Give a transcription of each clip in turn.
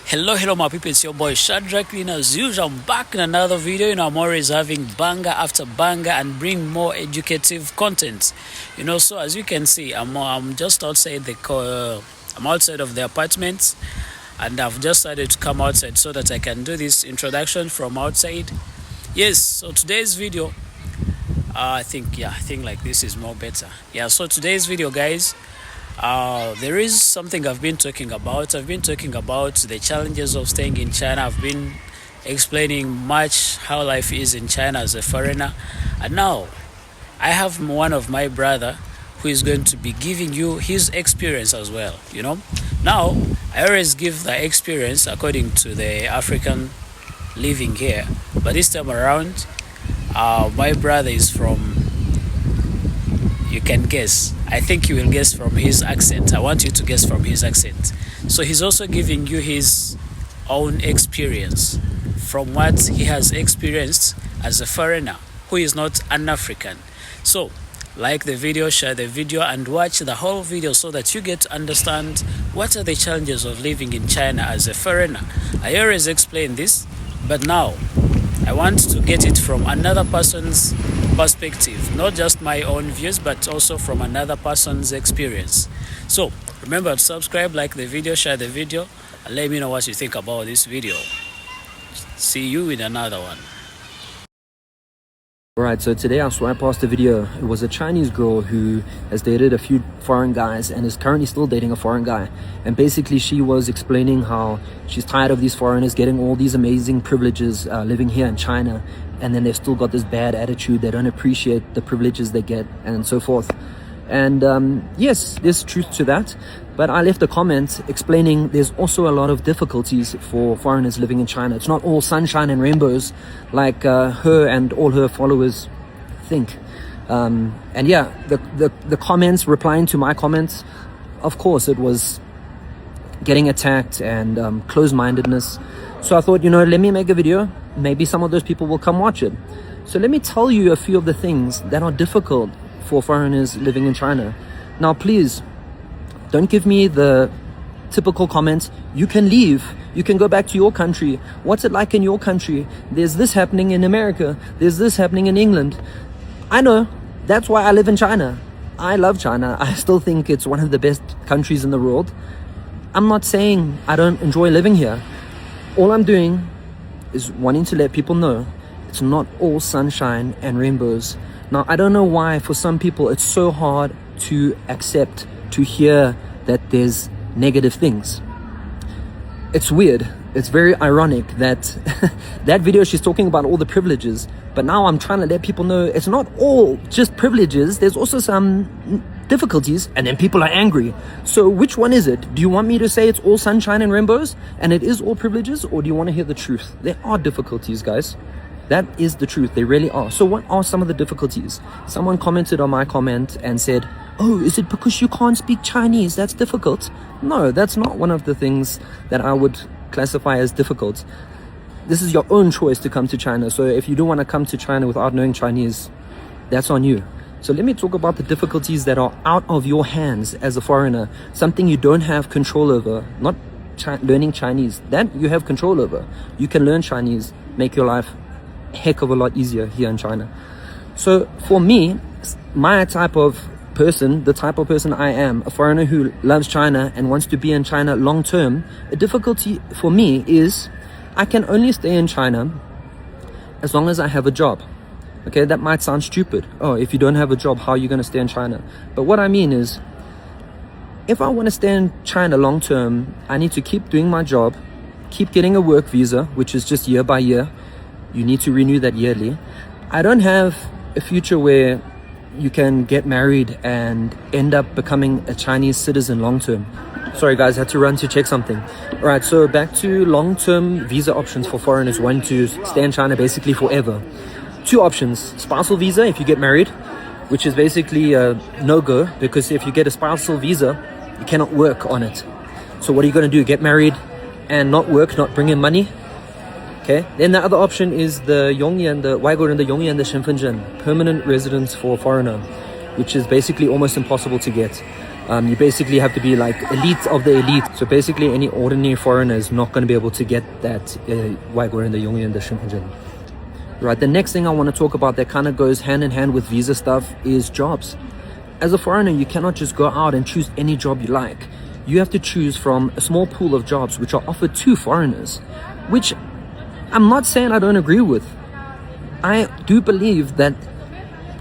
Hello my people, it's your boy Shadrack. As usual, I'm back in another video. I'm always having banger after banger and bring more educative content. So as you can see, I'm just outside I'm outside of the apartment, and I've just decided to come outside so that I can do this introduction from outside. Yes, so today's video, I think like this is more better. So today's video, guys, there is something I've been talking about. I've been talking about the challenges of staying in China. I've been explaining much how life is in China as a foreigner. And now I have one of my brother who is going to be giving you his experience as well. Now I always give the experience according to the African living here. But this time around, my brother is from, you can guess. I think you will guess from his accent. I want you to guess from his accent. So he's also giving you his own experience from what he has experienced as a foreigner who is not an African. So like the video, share the video, and watch the whole video so that you get to understand what are the challenges of living in China as a foreigner. I always explain this, but now I want to get it from another person's perspective, not just my own views, but also from another person's experience. So remember to subscribe, like the video, share the video, and let me know what you think about this video. See you in another one. Alright, so today I swiped past a video. It was a Chinese girl who has dated a few foreign guys and is currently still dating a foreign guy. And basically she was explaining how she's tired of these foreigners getting all these amazing privileges living here in China, and then they've still got this bad attitude. They don't appreciate the privileges they get and so forth. And yes, there's truth to that, but I left a comment explaining there's also a lot of difficulties for foreigners living in China. It's not all sunshine and rainbows like her and all her followers think. And yeah, the comments, replying to my comments, of course it was getting attacked and closed-mindedness. So I thought, let me make a video. Maybe some of those people will come watch it. So let me tell you a few of the things that are difficult for foreigners living in China. Now please don't give me the typical comments, you can leave, you can go back to your country, what's it like in your country, there's this happening in America, there's this happening in England. I know, that's why I live in China. I love China. I still think it's one of the best countries in the world. I'm not saying I don't enjoy living here. All I'm doing is wanting to let people know it's not all sunshine and rainbows. Now, I don't know why for some people it's so hard to accept, to hear that there's negative things. It's weird. It's very ironic that that video she's talking about all the privileges, but now I'm trying to let people know it's not all just privileges. There's also some difficulties, and then people are angry. So which one is it? Do you want me to say it's all sunshine and rainbows and it is all privileges, or do you want to hear the truth? There are difficulties, guys. That is the truth. They really are. So what are some of the difficulties? Someone commented on my comment and said, oh, is it because you can't speak Chinese that's difficult? No, that's not one of the things that I would classify as difficult. This is your own choice to come to China. So if you do want to come to China without knowing Chinese, that's on you. So let me talk about the difficulties that are out of your hands as a foreigner, something you don't have control over, not learning Chinese. That you have control over. You can learn Chinese, make your life heck of a lot easier here in China. So for me, my type of person, the type of person I am, a foreigner who loves China and wants to be in China long term, a difficulty for me is I can only stay in China as long as I have a job. Okay, that might sound stupid. Oh, if you don't have a job, how are you going to stay in China? But what I mean is, if I want to stay in China long term, I need to keep doing my job, keep getting a work visa, which is just year by year. You need to renew that yearly. I don't have a future where you can get married and end up becoming a Chinese citizen long term. Sorry guys, I had to run to check something. Alright, so back to long-term visa options for foreigners wanting to stay in China basically forever. Two options: spousal visa if you get married, which is basically a no-go, because if you get a spousal visa, you cannot work on it. So what are you going to do? Get married and not work, not bring in money? Okay, then the other option is the Yongyan, the Waigoren, the Yongyan, the Shenfenzhen, permanent residence for foreigner, which is basically almost impossible to get. You basically have to be like elite of the elite. So basically any ordinary foreigner is not going to be able to get that外国人的永远的身份证. Right, the next thing I want to talk about that kind of goes hand in hand with visa stuff is jobs. As a foreigner, you cannot just go out and choose any job you like. You have to choose from a small pool of jobs which are offered to foreigners, which I'm not saying I don't agree with. I do believe that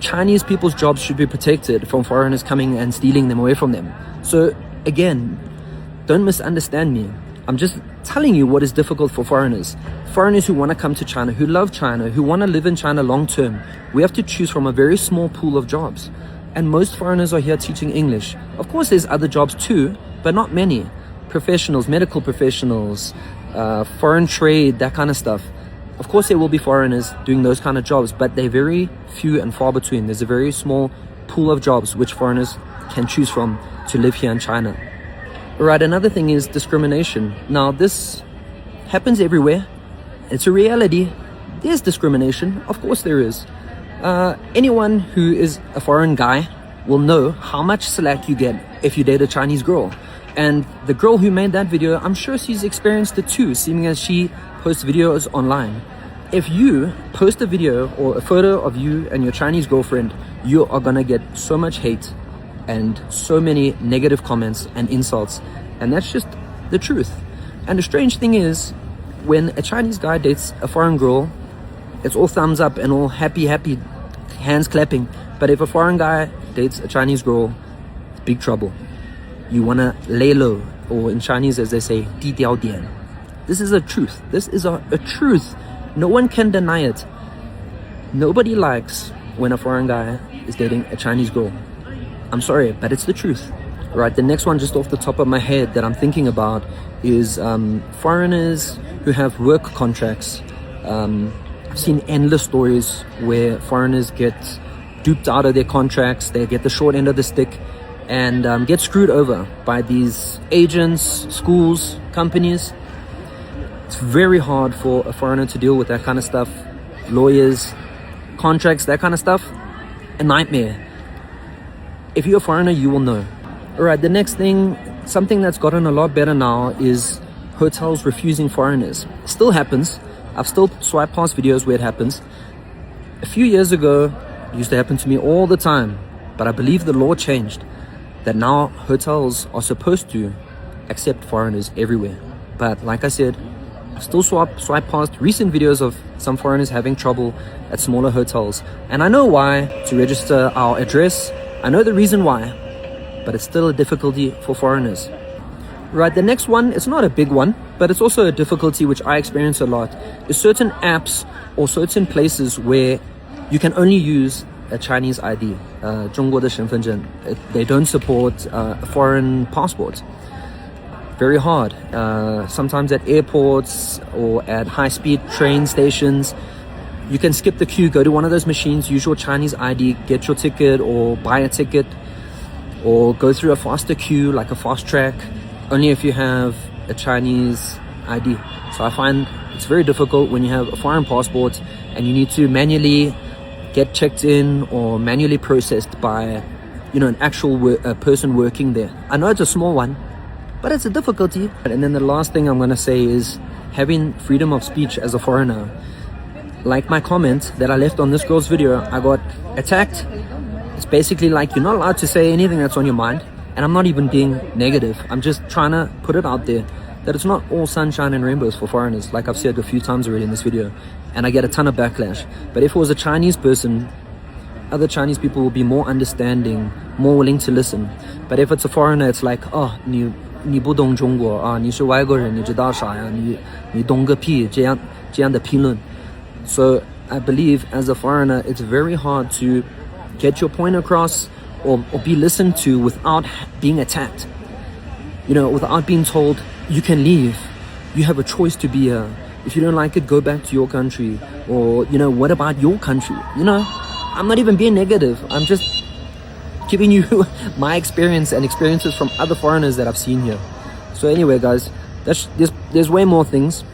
Chinese people's jobs should be protected from foreigners coming and stealing them away from them. So again, don't misunderstand me. I'm just telling you what is difficult for foreigners. Foreigners who want to come to China, who love China, who want to live in China long term, we have to choose from a very small pool of jobs. And most foreigners are here teaching English. Of course, there's other jobs too, but not many. Professionals, medical professionals, foreign trade, that kind of stuff. Of course, there will be foreigners doing those kind of jobs, but they're very few and far between. There's a very small pool of jobs which foreigners can choose from to live here in China. Right, another thing is discrimination. Now, this happens everywhere. It's a reality. There's discrimination. Of course there is. Anyone who is a foreign guy will know how much slack you get if you date a Chinese girl. And the girl who made that video, I'm sure she's experienced it too, seeing as she posts videos online. If you post a video or a photo of you and your Chinese girlfriend, you are gonna get so much hate and so many negative comments and insults, and that's just the truth. And the strange thing is, when a Chinese guy dates a foreign girl, it's all thumbs up and all happy, hands clapping. But if a foreign guy dates a Chinese girl, it's big trouble. You wanna lay low, or in Chinese as they say, 低调点. This is a truth. This is a truth. No one can deny it. Nobody likes when a foreign guy is dating a Chinese girl. I'm sorry, but it's the truth. Right, the next one just off the top of my head that I'm thinking about is foreigners who have work contracts. I've seen endless stories where foreigners get duped out of their contracts, they get the short end of the stick, and get screwed over by these agents, schools, companies. It's very hard for a foreigner to deal with that kind of stuff. Lawyers, contracts, that kind of stuff. A nightmare. If you're a foreigner, you will know. Alright, the next thing, something that's gotten a lot better now is hotels refusing foreigners. It still happens. I've still swiped past videos where it happens. A few years ago, it used to happen to me all the time. But I believe the law changed. That now hotels are supposed to accept foreigners everywhere. But like I said, I've still swipe past recent videos of some foreigners having trouble at smaller hotels. And I know why, to register our address. I know the reason why, but it's still a difficulty for foreigners. Right, the next one, it's not a big one, but it's also a difficulty which I experience a lot, is certain apps or certain places where you can only use a Chinese ID, 中国的身份证. They don't support foreign passports. Very hard. Sometimes at airports or at high-speed train stations, you can skip the queue, go to one of those machines, use your Chinese ID, get your ticket or buy a ticket, or go through a faster queue like a fast track, only if you have a Chinese ID. So I find it's very difficult when you have a foreign passport and you need to manually get checked in or manually processed by, an actual person working there. I know it's a small one, but it's a difficulty. And then the last thing I'm going to say is having freedom of speech as a foreigner. Like my comment that I left on this girl's video, I got attacked. It's basically like you're not allowed to say anything that's on your mind. And I'm not even being negative. I'm just trying to put it out there that it's not all sunshine and rainbows for foreigners, like I've said a few times already in this video. And I get a ton of backlash. But if it was a Chinese person, other Chinese people will be more understanding, more willing to listen. But if it's a foreigner, it's like, oh, 你不懂中国啊，你是外国人，你知道啥呀？你懂个屁，这样的评论。So I believe as a foreigner, it's very hard to get your point across or be listened to without being attacked. Without being told, you can leave. You have a choice to be here. If you don't like it, go back to your country. Or, what about your country? I'm not even being negative. I'm just giving you my experience and experiences from other foreigners that I've seen here. So anyway, guys, there's way more things.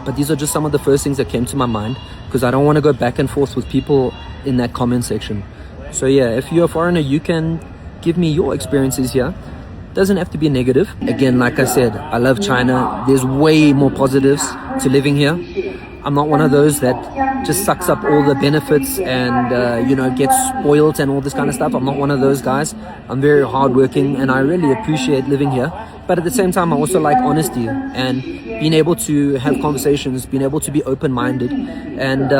But these are just some of the first things that came to my mind, because I don't want to go back and forth with people in that comment section. So yeah, if you're a foreigner, you can give me your experiences here. Doesn't have to be negative. Again, like I said, I love China. There's way more positives to living here. I'm not one of those that just sucks up all the benefits and, gets spoiled and all this kind of stuff. I'm not one of those guys. I'm very hardworking and I really appreciate living here. But at the same time, I also like honesty and being able to have conversations, being able to be open-minded. And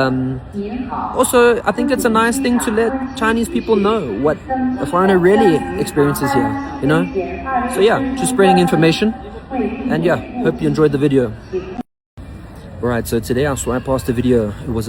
also, I think it's a nice thing to let Chinese people know what a foreigner really experiences here, So yeah, just spreading information. And yeah, hope you enjoyed the video. Alright, so today I swiped past the video. It was